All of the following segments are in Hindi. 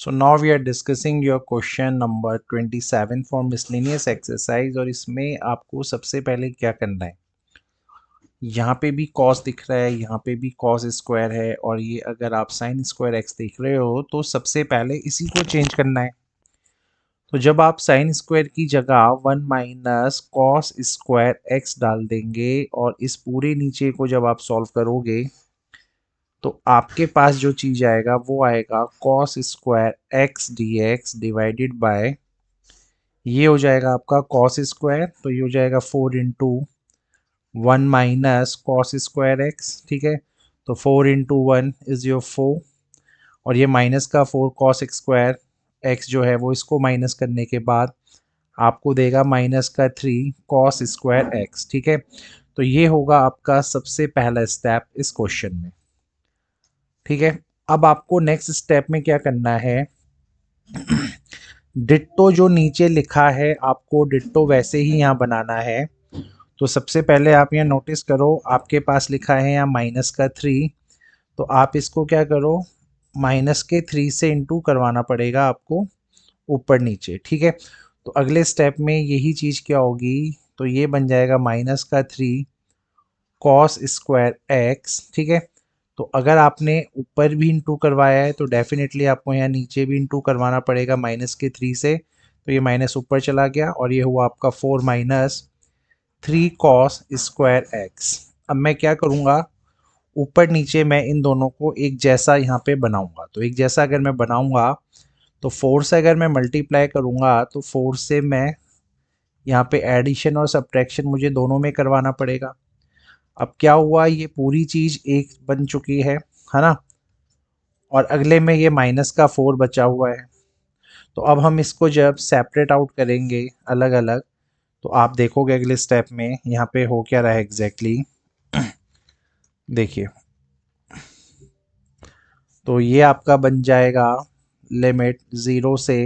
So now we are discussing your question number 27 for miscellaneous exercise। और इसमें आपको सबसे पहले क्या करना है, यहाँ पे भी cos दिख रहा है, यहाँ पे भी cos स्क्वायर है, और ये अगर आप sin स्क्वायर x देख रहे हो तो सबसे पहले इसी को चेंज करना है। तो जब आप sin स्क्वायर की जगह 1 माइनस कॉस स्क्वायर x डाल देंगे और इस पूरे नीचे को जब आप सॉल्व करोगे तो आपके पास जो चीज़ आएगा वो आएगा cos square x d x divided by, ये हो जाएगा आपका कॉस स्क्वायर, तो ये हो जाएगा 4 × 1 माइनस कॉस स्क्वायर एक्स। ठीक है, तो 4 × 1 इज़ योर 4, और ये माइनस का 4 कॉस स्क्वायर एक्स जो है वो इसको माइनस करने के बाद आपको देगा माइनस का 3 कॉस स्क्वायर एक्स। ठीक है, तो ये होगा आपका सबसे पहला स्टेप इस क्वेश्चन में। ठीक है, अब आपको नेक्स्ट स्टेप में क्या करना है, डिट्टो जो नीचे लिखा है आपको डिट्टो वैसे ही यहाँ बनाना है। तो सबसे पहले आप यहाँ नोटिस करो, आपके पास लिखा है यहाँ माइनस का 3, तो आप इसको क्या करो, माइनस के 3 से इंटू करवाना पड़ेगा आपको ऊपर नीचे। ठीक है, तो अगले स्टेप में यही चीज़ क्या होगी, तो ये बन जाएगा माइनस का 3 कॉस स्क्वायर एक्स। ठीक है, तो अगर आपने ऊपर भी इंटू करवाया है तो डेफिनेटली आपको यहाँ नीचे भी इंटू करवाना पड़ेगा माइनस के 3 से, तो ये माइनस ऊपर चला गया और ये हुआ आपका 4 माइनस 3 कॉस स्क्वायर एक्स। अब मैं क्या करूँगा, ऊपर नीचे मैं इन दोनों को एक जैसा यहाँ पे बनाऊंगा। तो एक जैसा अगर मैं बनाऊंगा तो 4 से अगर मैं मल्टीप्लाई करूँगा तो 4 से मैं यहाँ पे एडिशन और सब्ट्रैक्शन मुझे दोनों में करवाना पड़ेगा। अब क्या हुआ, ये पूरी चीज़ एक बन चुकी है ना, और अगले में ये माइनस का 4 बचा हुआ है। तो अब हम इसको जब सेपरेट आउट करेंगे अलग अलग, तो आप देखोगे अगले स्टेप में यहाँ पे हो क्या रहा है एग्जैक्टली। देखिए, तो ये आपका बन जाएगा लिमिट 0 से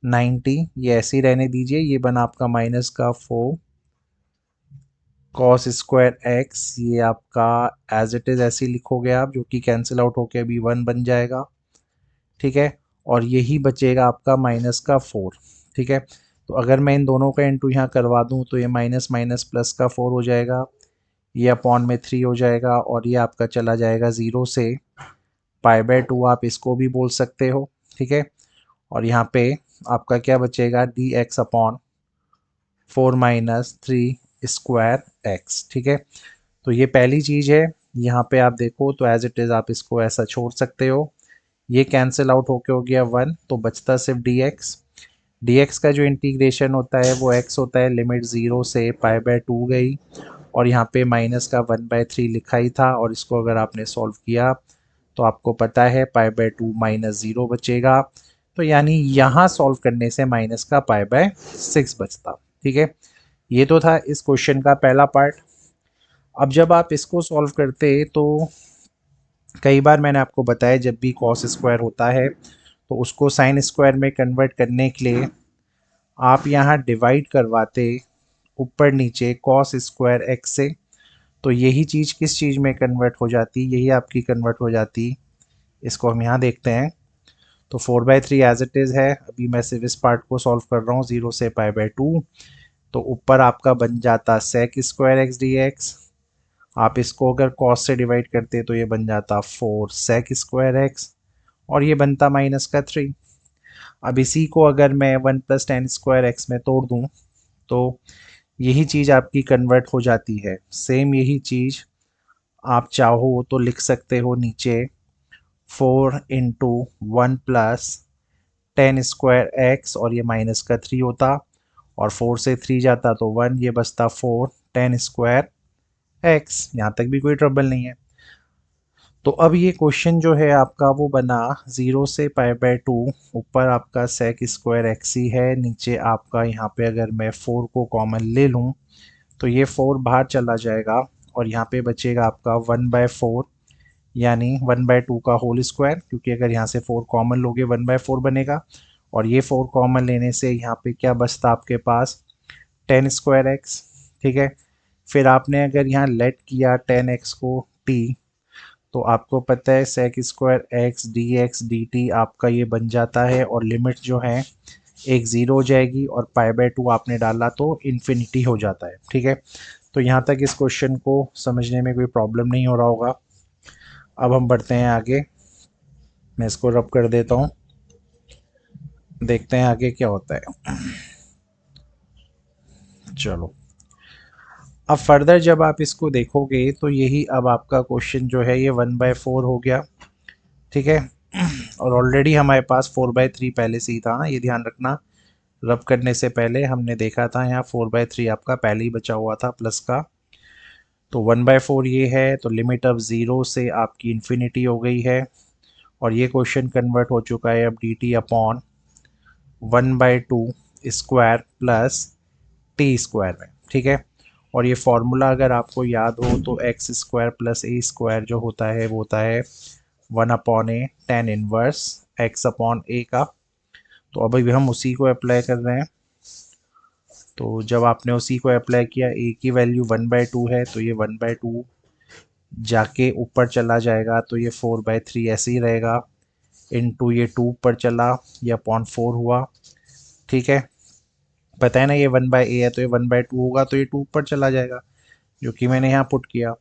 90, ये ऐसे ही रहने दीजिए, ये बना आपका माइनस का 4 कॉस स्क्वायर एक्स, ये आपका एज इट इज़ ऐसे ही लिखोगे आप, जो कि कैंसिल आउट होके अभी 1 बन जाएगा। ठीक है, और यही बचेगा आपका माइनस का 4। ठीक है, तो अगर मैं इन दोनों का इंटू यहाँ करवा दूँ तो ये माइनस माइनस प्लस का 4 हो जाएगा, ये अपॉन में 3 हो जाएगा, और ये आपका चला जाएगा 0 से π/2, आप इसको भी बोल सकते हो। ठीक है, और यहाँ पे आपका क्या बचेगा, D x upon 4 minus 3 square x. ठीक है, तो ये पहली चीज़ है। यहाँ पे आप देखो तो एज इट इज़ आप इसको ऐसा छोड़ सकते हो, ये कैंसिल आउट होके हो गया 1, तो बचता सिर्फ डी एक्स का जो इंटीग्रेशन होता है वो x होता है, लिमिट 0 से π/2 गई, और यहाँ पे माइनस का 1/3 लिखा ही था, और इसको अगर आपने सॉल्व किया तो आपको पता है π/2 माइनस 0 बचेगा। तो यानी यहाँ सॉल्व करने से माइनस का π/6 बचता। ठीक है, ये तो था इस क्वेश्चन का पहला पार्ट। अब जब आप इसको सॉल्व करते तो कई बार मैंने आपको बताया जब भी कॉस स्क्वायर होता है तो उसको साइन स्क्वायर में कन्वर्ट करने के लिए आप यहाँ डिवाइड करवाते ऊपर नीचे कॉस स्क्वायर एक्स से, तो यही चीज़ किस चीज़ में कन्वर्ट हो जाती, यही आपकी कन्वर्ट हो जाती। इसको हम यहाँ देखते हैं, तो 4/3 एज इट इज़ है, अभी मैं सिर्फ इस पार्ट को सॉल्व कर रहा हूँ 0 से π/2, तो ऊपर आपका बन जाता sec square x d x, आप इसको अगर कॉस से डिवाइड करते तो ये बन जाता 4 सेक स्क्वायर एक्स, और ये बनता माइनस का 3। अब इसी को अगर मैं 1 + tan स्क्वायर एक्स में तोड़ दूँ तो यही चीज़ आपकी कन्वर्ट हो जाती है। सेम यही चीज़ आप चाहो तो लिख सकते हो नीचे 4 × 1 + tan स्क्वायर एक्स, और ये माइनस का 3 होता, और 4 से 3 जाता तो 1, ये बचता 4 tan स्क्वायर एक्स। यहाँ तक भी कोई ट्रबल नहीं है। तो अब ये क्वेश्चन जो है आपका वो बना 0 से π/2, ऊपर आपका सेक स्क्वायर एक्स ही है, नीचे आपका यहाँ पे अगर मैं 4 को कॉमन ले लूँ तो ये 4 बाहर चला जाएगा, और यहाँ पे बचेगा आपका 1/4, यानी 1/2 का होल स्क्वायर, क्योंकि अगर यहाँ से 4 कॉमन लोगे 1/4 बनेगा, और ये 4 कॉमन लेने से यहाँ पे क्या बचता आपके पास, tan स्क्वायर एक्स। ठीक है, फिर आपने अगर यहाँ लेट किया tan x को t, तो आपको पता है sec square x d x d t आपका ये बन जाता है, और लिमिट जो है एक ज़ीरो हो जाएगी, और पाई/2 आपने डाला तो इन्फिनिटी हो जाता है। ठीक है, तो यहाँ तक इस क्वेश्चन को समझने में कोई प्रॉब्लम नहीं हो रहा होगा। अब हम बढ़ते हैं आगे, मैं इसको रब कर देता हूँ, देखते हैं आगे क्या होता है। चलो, अब फर्दर जब आप इसको देखोगे तो यही अब आपका क्वेश्चन जो है ये 1/4 हो गया। ठीक है, और ऑलरेडी हमारे पास 4/3 पहले से ही था, ये ध्यान रखना। रब करने से पहले हमने देखा था यहाँ 4/3 आपका पहले ही बचा हुआ था प्लस का। तो 1/4 ये है, तो लिमिट अब ज़ीरो से आपकी इन्फिनिटी हो गई है, और ये क्वेश्चन कन्वर्ट हो चुका है अब D T upon 1/2 square plus T square में। ठीक है, और ये फॉर्मूला अगर आपको याद हो तो x square plus a square जो होता है वो होता है 1/a tan inverse x upon a का। तो अब अभी हम उसी को अप्लाई कर रहे हैं। तो जब आपने उसी को अप्लाई किया, ए की वैल्यू 1/2 है, तो ये 1/2 जाके ऊपर चला जाएगा, तो ये 4/3 ऐसे ही रहेगा, इनटू ये 2 ऊपर चला, ये अपॉन 4 हुआ। ठीक है, पता है ना ये 1/a है, तो ये 1/2 होगा, तो ये 2 ऊपर चला जाएगा, जो कि मैंने यहाँ पुट किया।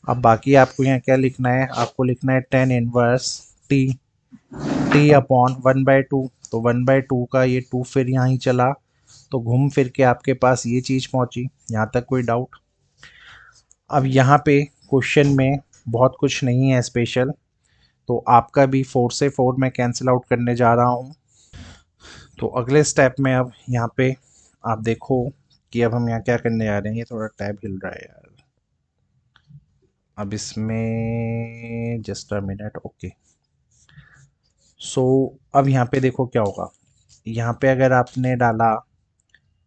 अब बाकी आपको यहाँ क्या लिखना है, आपको लिखना है tan inverse T, T upon 1/2। तो 1/2 का ये 2 फिर यहाँ ही चला, तो घूम फिर के आपके पास ये चीज़ पहुँची। यहाँ तक कोई डाउट? अब यहाँ पे क्वेश्चन में बहुत कुछ नहीं है स्पेशल, तो आपका भी 4 से 4 मैं कैंसिल आउट करने जा रहा हूँ। तो अगले स्टेप में अब यहाँ पे आप देखो कि अब हम यहाँ क्या करने जा रहे हैं। ये थोड़ा टैब हिल रहा है यार, अब इसमें जस्ट अ मिनट। ओके, सो अब यहाँ पे देखो क्या होगा। यहाँ पे अगर आपने डाला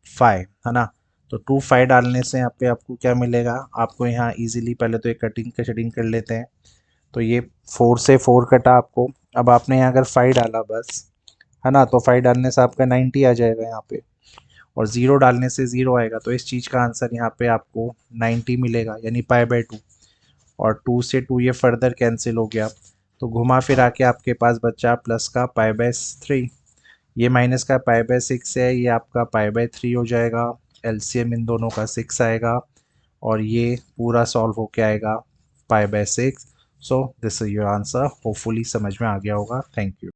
5, है ना, तो 2 5 डालने से यहाँ पे आपको क्या मिलेगा, आपको यहाँ इजीली पहले तो एक कटिंग का शेडिंग कर लेते हैं। तो ये 4 से 4 कटा आपको। अब आपने यहाँ अगर 5 डाला बस, है ना, तो 5 डालने से आपका 90 आ जाएगा यहाँ पे, और 0 डालने से 0 आएगा। तो इस चीज़ का आंसर यहाँ पे आपको 90 मिलेगा, यानी पाई/2। और 2 से 2 ये फर्दर कैंसिल हो गया, तो घुमा फिरा के आपके पास बचा प्लस का पाई/3। ये माइनस का पाई/6 है, ये आपका पाई/3 हो जाएगा। एलसीएम इन दोनों का 6 आएगा, और ये पूरा सॉल्व होके आएगा पाई/6। So this is your answer. Hopefully समझ में आ गया होगा। Thank you.